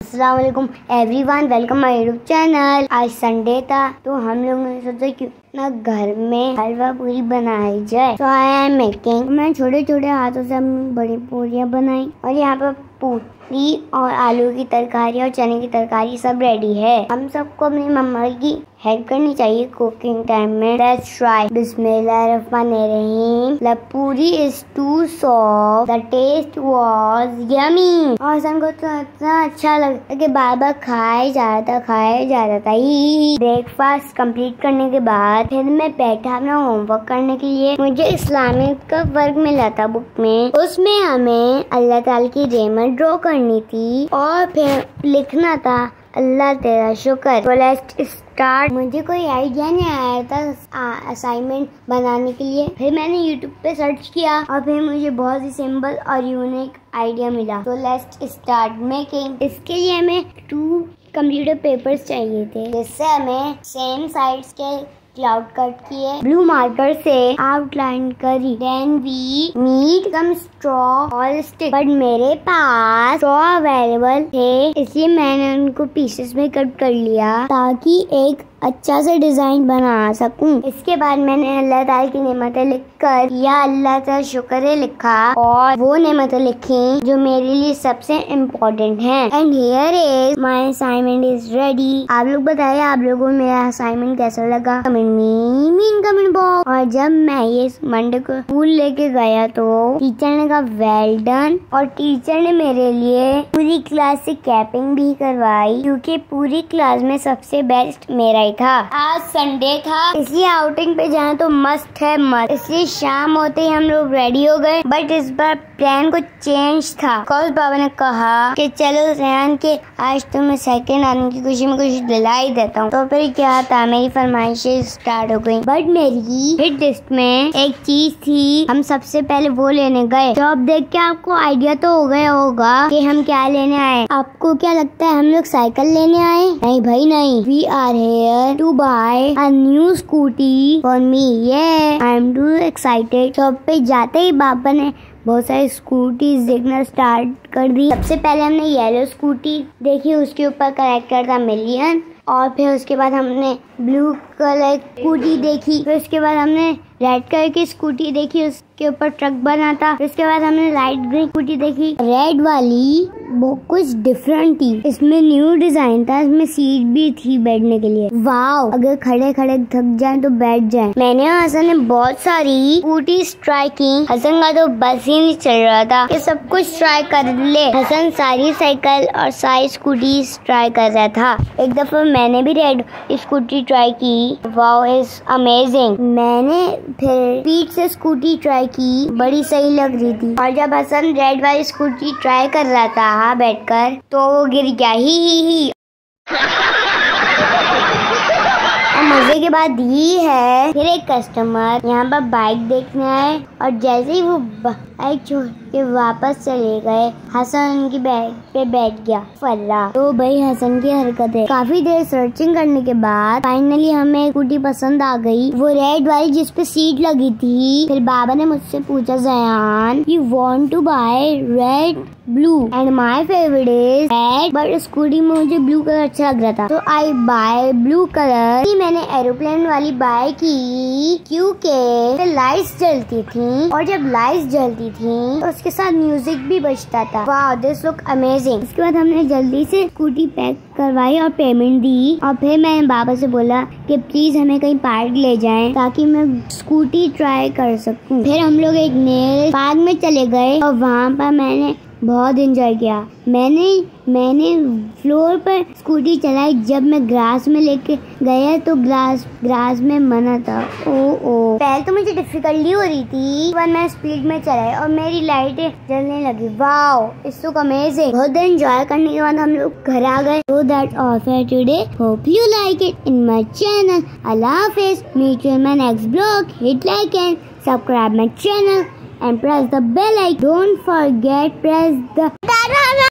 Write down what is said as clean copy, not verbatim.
अस्सलाम वालेकुम everyone, welcome my YouTube channel. आज संडे था तो हम लोगों ने सोचा क्यों ना घर में हलवा पूरी बनाई जाए। तो आई एम मेकिंग, मैं छोटे छोटे हाथों से बड़ी पूरियां बनाई और यहाँ पर पूरी और आलू की तरकारी और चने की तरकारी सब रेडी है। हम सबको अपनी मम्मा की हेल्प करनी चाहिए कुकिंग टाइम में। Let's try. बिस्मिल्लाहिर्रहमानिर्रहीम। The puri is too soft, the taste was yummy. और हसन को तो इतना अच्छा लगता कि बार बार खाए जा रहा था। ब्रेकफास्ट कंप्लीट करने के बाद फिर मैं बैठा अपना होमवर्क करने के लिए। मुझे इस्लामिक का वर्क मिला था बुक में, उसमें हमें अल्लाह ताला की रहमत ड्रॉ करनी थी और फिर लिखना था अल्लाह तेरा शुक्र। तो लेट्स स्टार्ट। मुझे कोई आइडिया नहीं आया था असाइनमेंट बनाने के लिए। फिर मैंने यूट्यूब पे सर्च किया और फिर मुझे बहुत ही सिंपल और यूनिक आइडिया मिला। तो लेट्स स्टार्ट मेकिंग। इसके लिए हमें 2 कंप्यूटर पेपर्स चाहिए थे, जिससे हमें सेम साइड्स के क्लाउड कट किए, ब्लू मार्कर से आउटलाइन करी। Then we need some straw और स्टिक, बट मेरे पास स्ट्रॉ अवेलेबल थे, इसलिए मैंने उनको पीसेस में कट कर लिया ताकि एक अच्छा से डिजाइन बना सकूं। इसके बाद मैंने अल्लाह ताला की नेमतें लिखकर या अल्लाह का शुक्र लिखा और वो नेमतें लिखी जो मेरे लिए सबसे इम्पोर्टेंट हैं। And here is my assignment is ready. आप लोग बताइए आप लोगों को मेरा असाइनमेंट कैसा लगा कमेंट बॉक्स। और जब मैं ये मंडे को स्कूल लेके गया तो टीचर ने कहा वेल डन, और टीचर ने मेरे लिए पूरी क्लास से कैपिंग भी करवाई क्योंकि पूरी क्लास में सबसे बेस्ट मेरा था। आज संडे था इसलिए आउटिंग पे जाना तो मस्त है मस्त। इसलिए शाम होते ही हम लोग रेडी हो गए, बट इस बार प्लान को चेंज था। कौस बाबा ने कहा कि चलो रेहान के आज तुम्हें सेकंड आने की खुशी में कुछ दिला ही देता हूँ। तो फिर क्या था, मेरी फरमाइशें स्टार्ट हो गई। बट मेरी हिट लिस्ट में एक चीज थी, हम सबसे पहले वो लेने गए। तो अब देख के आपको आइडिया तो हो गया होगा कि हम क्या लेने आए। आपको क्या लगता है हम लोग साइकिल लेने आए? नहीं भाई नहीं, we are here to buy a new scooty for me. Yeah, I am too excited. Shop पे जाते ही पापा ने बहुत सारी स्कूटीज देखना स्टार्ट कर दी। सबसे पहले हमने येलो स्कूटी देखी, उसके ऊपर कैरेक्टर था मिलियन। और फिर उसके बाद हमने ब्लू कलर स्कूटी देखी। फिर उसके बाद हमने रेड कलर की स्कूटी देखी, उसके ऊपर ट्रक बना था। फिर उसके बाद हमने लाइट ग्रीन स्कूटी देखी। रेड वाली वो कुछ डिफरेंट थी, इसमें न्यू डिजाइन था, इसमें सीट भी थी बैठने के लिए। वाव, अगर खड़े खड़े थक जाएं तो बैठ जाएं। मैंने और हसन ने बहुत सारी स्कूटी ट्राई की। हसन का तो बस ही नहीं चल रहा था कि सब कुछ ट्राई कर ले। हसन सारी साइकिल और सारी स्कूटी ट्राई कर रहा था। एक दफा मैंने भी रेड स्कूटी ट्राई की। वाव इज अमेजिंग। मैंने फिर स्पीड से स्कूटी ट्राई की, बड़ी सही लग रही थी। और जब हसन रेड वाली स्कूटी ट्राई कर रहा था बैठकर तो वो गिर गया ही। मजे की बात ये है, फिर एक कस्टमर यहाँ पर बाइक देखने आए और जैसे ही वो बाइक छोड़ के वापस चले गए, हसन उनकी बाइक पे बैठ गया। फर्रा तो भाई हसन की हरकत है। काफी देर सर्चिंग करने के बाद फाइनली हमें एक स्कूटी पसंद आ गई, वो रेड वाली जिसपे सीट लगी थी। फिर बाबा ने मुझसे पूछा ज़यान you want to buy red blue and my favourite is red, but scooty में मुझे ब्लू कलर अच्छा लग रहा था तो आई बाय ब्लू कलर। मैंने एरोप्लेन वाली बाय की क्योंकि लाइट्स जलती थी और जब लाइट्स जलती थी तो उसके साथ म्यूजिक भी बजता था। Wow this look amazing. इसके बाद हमने जल्दी से स्कूटी पैक करवाई और पेमेंट दी। और फिर मैंने बाबा से बोला कि प्लीज हमें कहीं पार्क ले जाएं ताकि मैं स्कूटी ट्राई कर सकूं। फिर हम लोग एक नए पार्क में चले गए और वहाँ पर मैंने बहुत एंजॉय किया। मैंने फ्लोर पर स्कूटी चलाई। जब मैं ग्रास में लेके गया तो ग्रास में मना था। ओ पहले तो मुझे डिफिकल्टी हो रही थी, पर मैं स्पीड में चलाई और मेरी लाइटें जलने लगी। Wow it's so amazing. बहुत देर एंजॉय करने के बाद हम लोग घर आ गए। So that's all for today. Hope you like it in my channel. Allah Hafiz. Meet you in my next vlog. Hit like and subscribe my channel and press the bell icon. Don't forget press the